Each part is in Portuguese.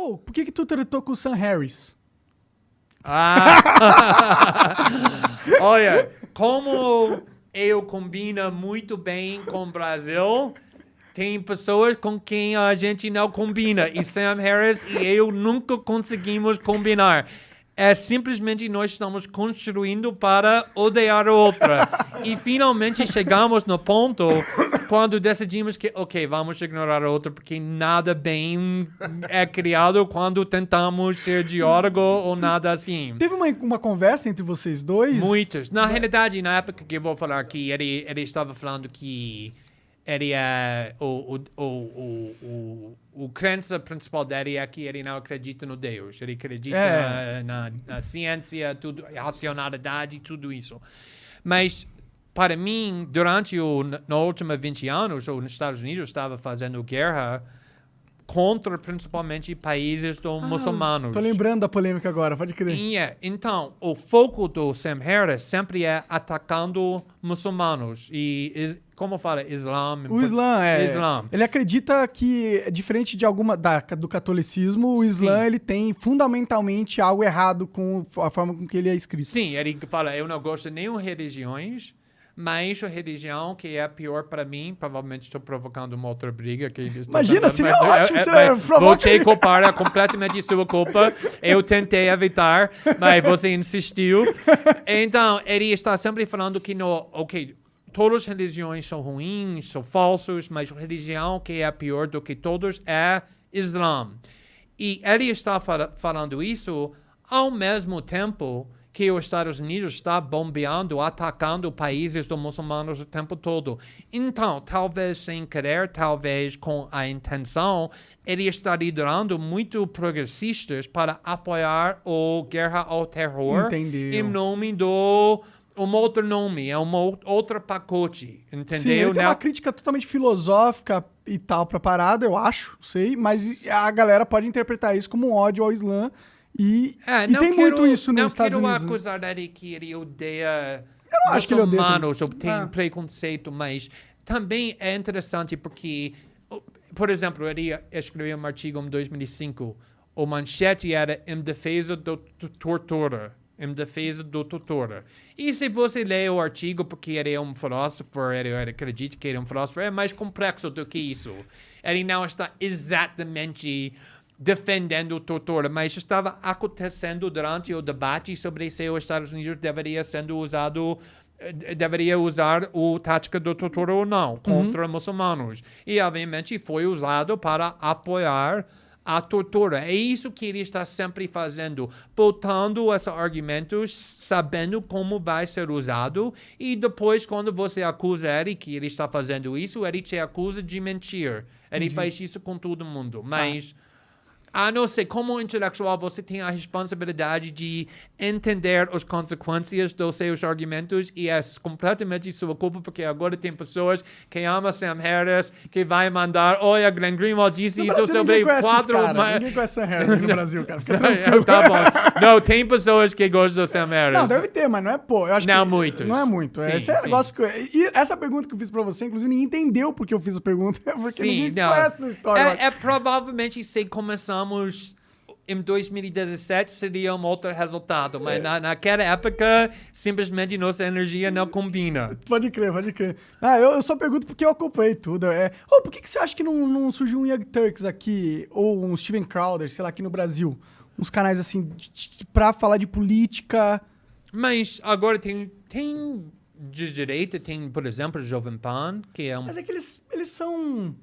Oh, por que tu tretou com o Sam Harris? Olha, como eu combino muito bem com o Brasil, tem pessoas com quem a gente não combina. E Sam Harris e eu nunca conseguimos combinar. É simplesmente nós estamos construindo para odiar a outra. E finalmente chegamos no ponto quando decidimos que, ok, vamos ignorar a outra porque nada bem é criado quando tentamos ser diálogo ou nada assim. Teve uma conversa entre vocês dois? Muitas. Na realidade, na época que eu vou falar aqui, ele estava falando que ele é o crença principal dele é que ele não acredita no Deus. Ele acredita na ciência, tudo, racionalidade, tudo isso. Mas, para mim, durante nos últimos 20 anos, nos Estados Unidos estava fazendo guerra contra, principalmente, países muçulmanos. Tô lembrando da polêmica agora, pode crer. Então, o foco do Sam Harris sempre é atacando muçulmanos. E, como fala, Islã? O Islã, Islã. Ele acredita que, diferente de do catolicismo, o Islã, ele tem fundamentalmente algo errado com a forma com que ele é escrito. Sim, ele fala, eu não gosto de nenhuma religiões, mas a religião que é pior para mim, provavelmente estou provocando uma outra briga. Imagina, seria ótimo se eu vou te culpar, é completamente sua culpa. Eu tentei evitar, mas você insistiu. Então, ele está sempre falando que, todas as religiões são ruins, são falsas, mas a religião que é pior do que todas é Islã. E ele está falando isso ao mesmo tempo que os Estados Unidos está bombeando, atacando países dos muçulmanos o tempo todo. Então, talvez sem querer, talvez com a intenção, ele está liderando muito progressistas para apoiar a guerra ao terror. Entendeu. Em nome do outro nome, é outro pacote, entendeu? Sim, ele tem uma crítica totalmente filosófica e tal pra parada, eu acho, mas a galera pode interpretar isso como um ódio ao Islã. E tem muito isso nos Estados Unidos. Não quero acusar ele que ele odeia muçulmanos ou tem preconceito, mas também é interessante porque, por exemplo, ele escreveu um artigo em 2005, o manchete era em defesa da tortura. Em defesa da tortura. E se você lê o artigo porque ele é um filósofo, ele acredita que ele é um filósofo, é mais complexo do que isso. Ele não está exatamente defendendo a tortura, mas estava acontecendo durante o debate sobre se os Estados Unidos deveria usar a tática da tortura ou não contra muçulmanos. E, obviamente, foi usado para apoiar a tortura. É isso que ele está sempre fazendo, botando esses argumentos, sabendo como vai ser usado, e depois, quando você acusa ele que ele está fazendo isso, ele te acusa de mentir. Ele faz isso com todo mundo, mas... não sei, como intelectual, você tem a responsabilidade de entender as consequências dos seus argumentos e é completamente sua culpa, porque agora tem pessoas que amam Sam Harris, que vai mandar, olha, Glenn Greenwald disse isso sobre 4... Ninguém conhece Sam Harris aqui no Brasil, cara. Fica tranquilo. Tá bom. Não, tem pessoas que gostam do Sam Harris. Não, deve ter, mas não é eu acho não que muitos. Não é muito. Sim, esse é um negócio que... E essa pergunta que eu fiz pra você, inclusive, ninguém entendeu porque eu fiz a pergunta, porque ninguém conhece essa história. Provavelmente se começamos em 2017 seria um outro resultado, mas naquela época simplesmente nossa energia não combina. Pode crer. Eu só pergunto porque eu acompanhei tudo. Por que você acha que não surgiu um Young Turks aqui, ou um Steven Crowder, sei lá, aqui no Brasil? Uns canais assim, pra falar de política. Mas agora tem de direita, tem, por exemplo, Jovem Pan, que é um... Mas é que eles são...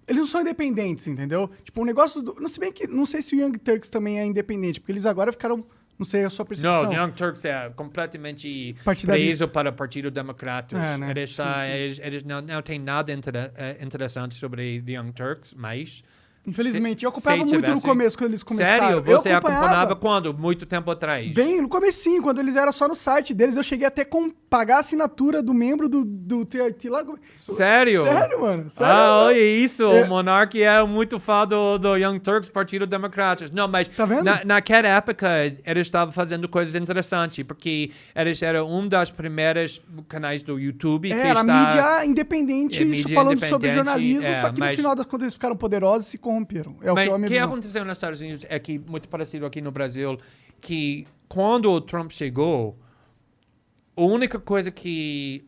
Eles não são independentes, entendeu? Tipo, o negócio do... Não sei se o Young Turks também é independente, porque eles agora ficaram... Não sei a sua percepção. Não, o Young Turks é completamente preso para o Partido Democrata. Né? Eles não têm nada interessante sobre o Young Turks, mas... Infelizmente, eu acompanhava muito no começo, quando eles começaram. Sério? Você acompanhava quando? Muito tempo atrás? Bem, no comecinho, quando eles eram só no site deles, eu cheguei até pagar a assinatura do membro do TRT lá. Sério? Sério, mano. Olha isso. O Monark é muito fã do Young Turks, Partido Democrata. Não, mas tá vendo? Naquela época, eles estavam fazendo coisas interessantes, porque eles eram um das primeiras canais do YouTube. Era mídia independente, isso falando sobre jornalismo, só que no final das contas eles ficaram poderosos e se corromperam corromperam. É o Mas que eu o me que aconteceu nos Estados Unidos é que, muito parecido aqui no Brasil, que quando o Trump chegou, a única coisa que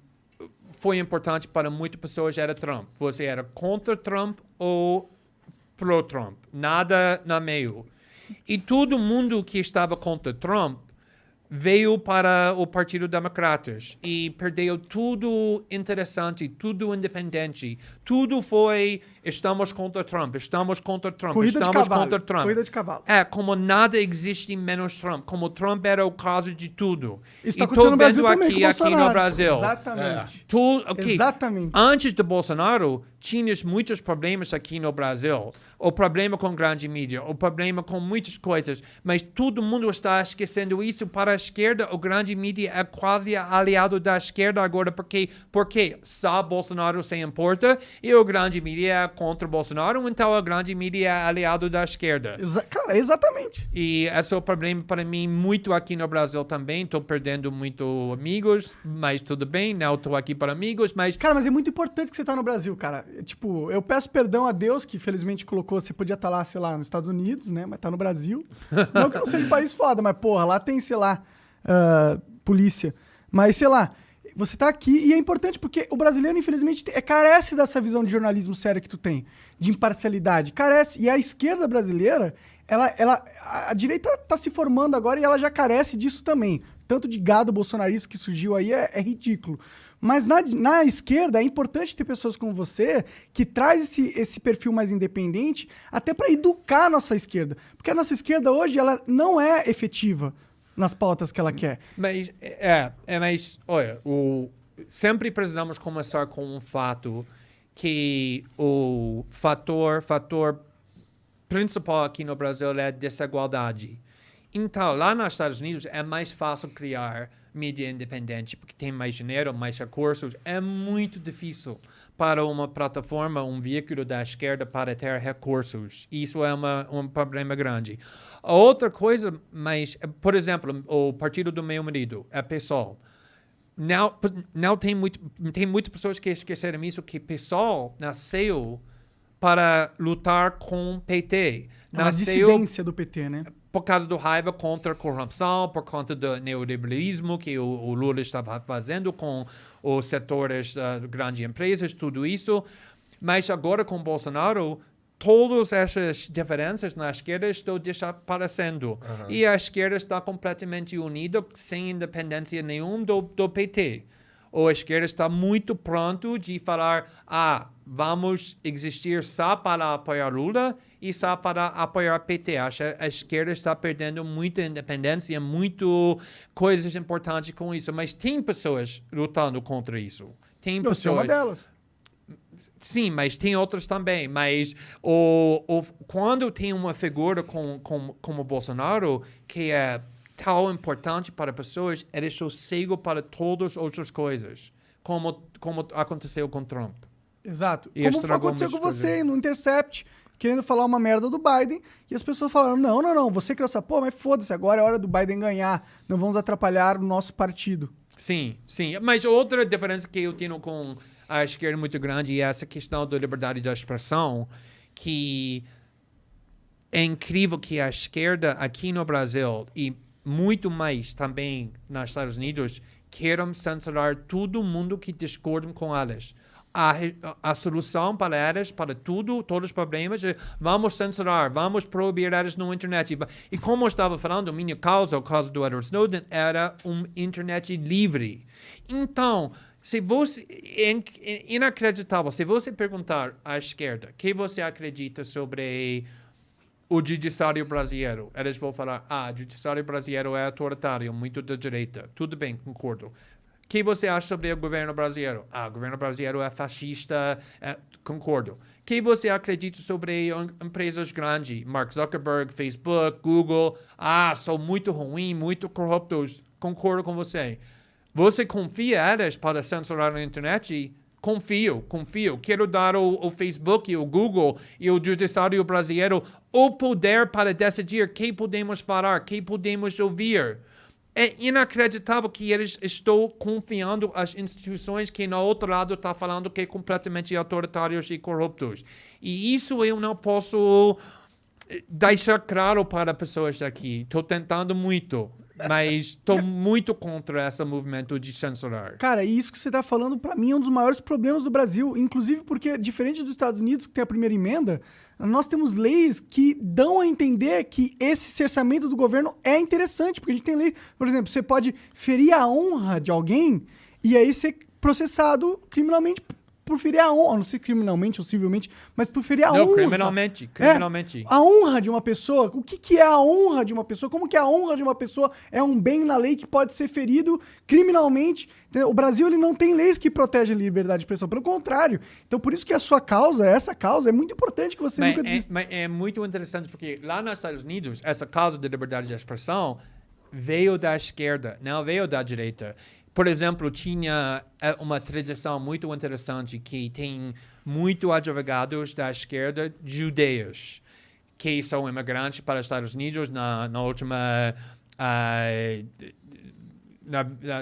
foi importante para muitas pessoas era Trump. Você era contra Trump ou pro-Trump. Nada na meio. E todo mundo que estava contra Trump veio para o Partido Democratas e perdeu tudo interessante, tudo independente. Tudo foi, estamos contra Trump, estamos contra Trump, Corrida de estamos cavalo. contra Trump. Corrida de cavalo. É, como nada existe menos Trump, como Trump era o caso de tudo. Isso tá e acontecendo tô no Brasil vendo também com o aqui no Bolsonaro. Brasil. Exatamente. Exatamente. Antes do Bolsonaro, tinha muitos problemas aqui no Brasil. O problema com grande mídia, o problema com muitas coisas. Mas todo mundo está esquecendo isso. Para a esquerda, o grande mídia é quase aliado da esquerda agora. Porque só Bolsonaro se importa e o grande mídia é contra Bolsonaro. Então, o grande mídia é aliado da esquerda. Cara, exatamente. E esse é o problema para mim muito aqui no Brasil também. Estou perdendo muito amigos, mas tudo bem. Não estou aqui para amigos, mas... Cara, mas é muito importante que você tá no Brasil, cara. Tipo, eu peço perdão a Deus, que felizmente colocou, você podia estar lá, sei lá, nos Estados Unidos, né? Mas tá no Brasil. Não que não seja um país foda, mas porra, lá tem, sei lá, polícia. Mas, sei lá, você tá aqui e é importante porque o brasileiro, infelizmente, carece dessa visão de jornalismo sério que tu tem, de imparcialidade. Carece. E a esquerda brasileira, a direita tá se formando agora e ela já carece disso também. Tanto de gado bolsonarista que surgiu aí é ridículo. Mas na esquerda é importante ter pessoas como você que traz esse perfil mais independente até para educar a nossa esquerda. Porque a nossa esquerda hoje ela não é efetiva nas pautas que ela quer. Mas, olha, sempre precisamos começar com um fato que o fator principal aqui no Brasil é a desigualdade. Então, lá nos Estados Unidos é mais fácil criar mídia independente, porque tem mais dinheiro, mais recursos. É muito difícil para uma plataforma, um veículo da esquerda para ter recursos. Isso é um problema grande. A outra coisa, mas, por exemplo, o partido do meu marido, é PSOL. Não tem muitas pessoas que esqueceram isso, que PSOL nasceu para lutar com o PT. A dissidência do PT, né? Por causa do raiva contra a corrupção, por conta do neoliberalismo que o Lula estava fazendo com os setores de grandes empresas, tudo isso. Mas agora com Bolsonaro, todas essas diferenças na esquerda estão desaparecendo. E a esquerda está completamente unida, sem independência nenhuma do PT. Ou a esquerda está muito pronto de falar, vamos existir só para apoiar Lula e só para apoiar PT. Acho que a esquerda está perdendo muita independência, muito coisas importantes com isso. Mas tem pessoas lutando contra isso. Tem pessoas... sou uma delas. Sim, mas tem outras também. Mas quando tem uma figura como o Bolsonaro, que é tão importante para pessoas, é deixou cego para todas as outras coisas, como aconteceu com Trump. Exato. Como aconteceu com você no Intercept, querendo falar uma merda do Biden, e as pessoas falaram, não, você criou essa porra, mas foda-se, agora é hora do Biden ganhar, não vamos atrapalhar o nosso partido. Sim. Mas outra diferença que eu tenho com a esquerda muito grande é essa questão da liberdade de expressão, que é incrível que a esquerda aqui no Brasil e muito mais também nos Estados Unidos queiram censurar todo mundo que discorda com elas. A solução para elas, para todos os problemas, é vamos censurar, vamos proibir elas na internet. E como eu estava falando, minha causa, o caso do Edward Snowden, era internet livre. Então, se você é inacreditável, se você perguntar à esquerda o que você acredita sobre o judiciário brasileiro, eles vão falar, o judiciário brasileiro é autoritário, muito da direita. Tudo bem, concordo. O que você acha sobre o governo brasileiro? O governo brasileiro é fascista, concordo. O que você acredita sobre empresas grandes? Mark Zuckerberg, Facebook, Google, são muito ruins, muito corruptos. Concordo com você. Você confia elas para censurar na internet? Confio. Quero dar ao Facebook, ao Google e ao judiciário brasileiro o poder para decidir o que podemos falar, o que podemos ouvir. É inacreditável que eles estão confiando as instituições que no outro lado está falando que é completamente autoritários e corruptos. E isso eu não posso deixar claro para pessoas daqui. Estou tentando muito, mas estou muito contra esse movimento de censurar. Cara, e isso que você tá falando, pra mim, é um dos maiores problemas do Brasil. Inclusive porque, diferente dos Estados Unidos, que tem a primeira emenda, nós temos leis que dão a entender que esse cerceamento do governo é interessante. Porque a gente tem lei, por exemplo, você pode ferir a honra de alguém e aí ser processado criminalmente por ferir a honra, não sei criminalmente ou civilmente, mas por ferir a honra. Criminalmente. A honra de uma pessoa, o que é a honra de uma pessoa? Como que a honra de uma pessoa é um bem na lei que pode ser ferido criminalmente? O Brasil ele não tem leis que protegem a liberdade de expressão, pelo contrário. Então por isso que a sua causa, essa causa, é muito importante que você nunca desista. Mas é muito interessante porque lá nos Estados Unidos, essa causa de liberdade de expressão veio da esquerda, não veio da direita. Por exemplo, tinha uma tradição muito interessante que tem muitos advogados da esquerda judeios que são imigrantes para os Estados Unidos na última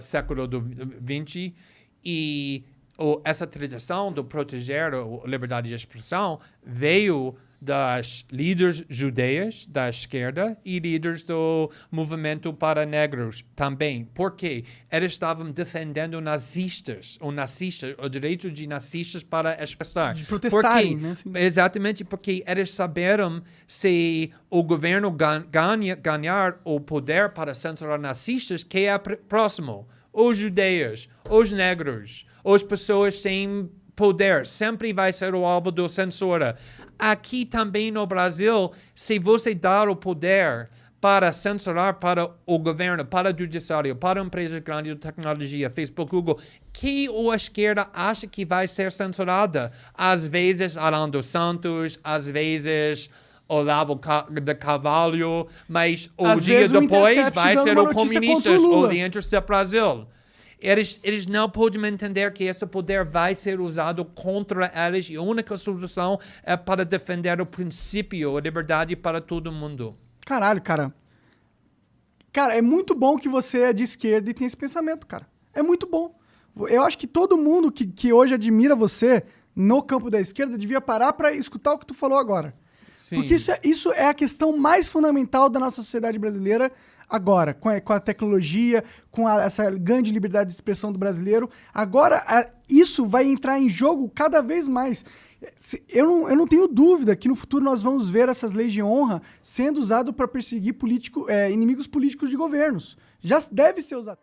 século XX e essa tradição de proteger a liberdade de expressão veio das líderes judeias da esquerda e líderes do movimento para negros também. Por quê? Eles estavam defendendo nazistas, o direito de nazistas para expressar. De protestarem, né? Exatamente, porque eles saberam se o governo ganhar o poder para censurar nazistas, que é próximo. Os judeus, os negros, as pessoas sem poder, sempre vai ser o alvo da censura. Aqui também no Brasil, se você dar o poder para censurar para o governo, para o judiciário, para empresas grandes de tecnologia, Facebook, Google, que a esquerda acha que vai ser censurada? Às vezes, Alan dos Santos, às vezes Olavo de Carvalho, mas o dia depois vai ser o Comunistas ou The Intercept Brasil. Eles não podem entender que esse poder vai ser usado contra eles e a única solução é para defender o princípio, a liberdade para todo mundo. Caralho, cara. Cara, é muito bom que você é de esquerda e tem esse pensamento, cara. É muito bom. Eu acho que todo mundo que hoje admira você no campo da esquerda devia parar para escutar o que tu falou agora. Sim. Porque isso é a questão mais fundamental da nossa sociedade brasileira agora, com a tecnologia, com essa grande liberdade de expressão do brasileiro. Agora, isso vai entrar em jogo cada vez mais. Eu não tenho dúvida que no futuro nós vamos ver essas leis de honra sendo usadas para perseguir inimigos políticos de governos. Já deve ser usado.